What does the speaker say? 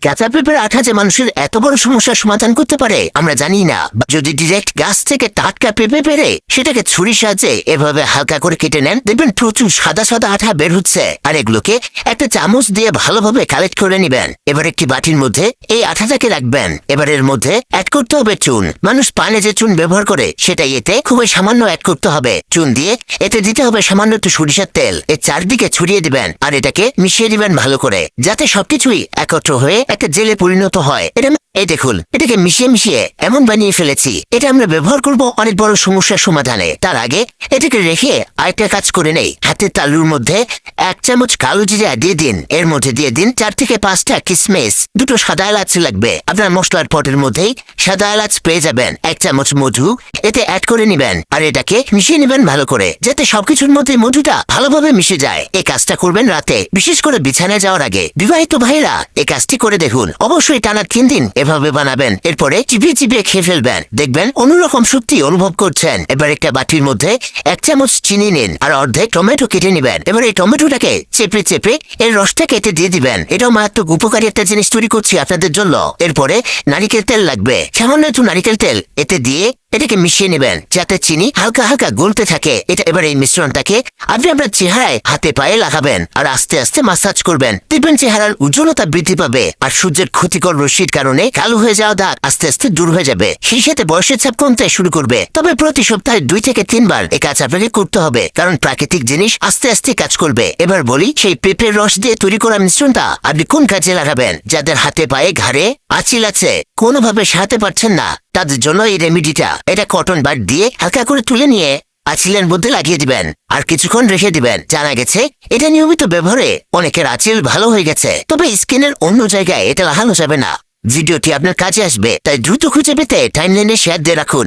কাঁচা পেঁপের আঠা যে মানুষের এত বড় সমস্যার সমাধান করতে পারে আমরা জানি না। যদি ডিরেক্ট গাছ থেকে টাটকা পেঁপে পেরে সেটাকে ছুরির সাহায্যে এভাবে হালকা করে কেটে নেন, দেখবেন প্রচুর সাদা সাদা আঠা বের হচ্ছে। আর এগুলোকে একটা চামচ দিয়ে ভালোভাবে কালেক্ট করে নিবেন। এবার একটি বাটির মধ্যে এই আঠাটাকে রাখবেন। এবার এর মধ্যে অ্যাড করতে হবে চুন। মানুষ পানে যে চুন ব্যবহার করে সেটাই এতে খুবই সামান্য অ্যাড করতে হবে। চুন দিয়ে এতে দিতে হবে সামান্য একটু সরিষার তেল। এর চারদিকে ছড়িয়ে দিবেন আর এটাকে মিশিয়ে দিবেন ভালো করে, যাতে সবকিছুই একত্র হয়ে একটা জেলে পরিণত হয়। এই দেখুন, এটাকে মিশিয়ে মিশিয়ে এমন বানিয়ে ফেলেছি। এটা আমরা ব্যবহার করব অনেক বড় সমস্যার সমাধানে। তার আগে এটাকে রেখে আরেকটা কাজ করে নেই। হাতের তালুর মধ্যে 1 চামচ কালো জিরা দিয়ে দিন। এর মধ্যে দিয়ে দিন 4 থেকে 5টা কিসমিস, 2টো সাদা এলাচ লাগবে। আপনার মশলার পটের মধ্যেই সাদা এলাচ পেয়ে যাবেন। 1 চামচ মধু এতে অ্যাড করে নিবেন আর এটাকে মিশিয়ে নিবেন ভালো করে, যাতে সবকিছুর মধ্যে মধুটা ভালোভাবে মিশে যায়। এই কাজটা করবেন রাতে, বিশেষ করে বিছানায় যাওয়ার আগে। বিবাহিত ভাইরা এই কাজটি করে দেখুন। অবশ্যই টানা 3 দিন এভাবে বানাবেন। এরপরে চিবিয়ে চিবিয়ে খেয়ে ফেলবেন, দেখবেন অন্যরকম শক্তি অনুভব করছেন। এবার একটা বাটির মধ্যে 1 চামচ চিনি নিন আর অর্ধেক টমেটো কেটে নিবেন। এবার এই টমেটোটাকে চেপে চেপে এর রসটা কেটে দিয়ে দিবেন। এটাও মারাত্মক উপকারী একটা জিনিস তৈরি করছি আপনাদের জন্য। এরপরে নারিকেল তেল লাগবে, সামান্য একটু নারিকেল তেল এতে দিয়ে এটাকে মিশিয়ে নেবেন, যাতে চিনি হালকা হালকা গলতে থাকে। এবার এই মিশ্রণটাকে আপনি আপনার চেহারায় হাতে পায়ে লাগাবেন আর আস্তে আস্তে মাসাজ করবেন। দেখবেন চেহারার উজ্জ্বলতা বৃদ্ধি পাবে আর সূর্যের ক্ষতিকর রশ্মির কারণে কালো হয়ে যাওয়া দাগ আস্তে আস্তে দূর হয়ে যাবে। সেই সাথে বয়সের চাপ কমতে শুরু করবে। তবে প্রতি সপ্তাহে 2 থেকে 3 বার এই কাজ আপনাকে করতে হবে, কারণ প্রাকৃতিক জিনিস আস্তে আস্তে কাজ করবে। এবার বলি, সেই পেঁপের রস দিয়ে তৈরি করা মিশ্রণটা আপনি কোন কাজে লাগাবেন? যাদের হাতে পায়ে ঘাড়ে আঁচিল আছে, কোনোভাবে সারাতে পারছেন না, তাদের জন্য এই রেমিডিটা। এটা কটন বাড দিয়ে হালকা করে তুলে নিয়ে আঁচিলের মধ্যে লাগিয়ে দিবেন আর কিছুক্ষণ রেখে দিবেন। জানা গেছে এটা নিয়মিত ব্যবহারে অনেকের আঁচিল ভালো হয়ে গেছে। তবে স্কিনের অন্য জায়গায় এটা লাগানো যাবে না। ভিডিওটি আপনার কাজে আসবে, তাই দ্রুত খুঁজে পেতে টাইমলাইনে শেয়ার দিয়ে রাখুন।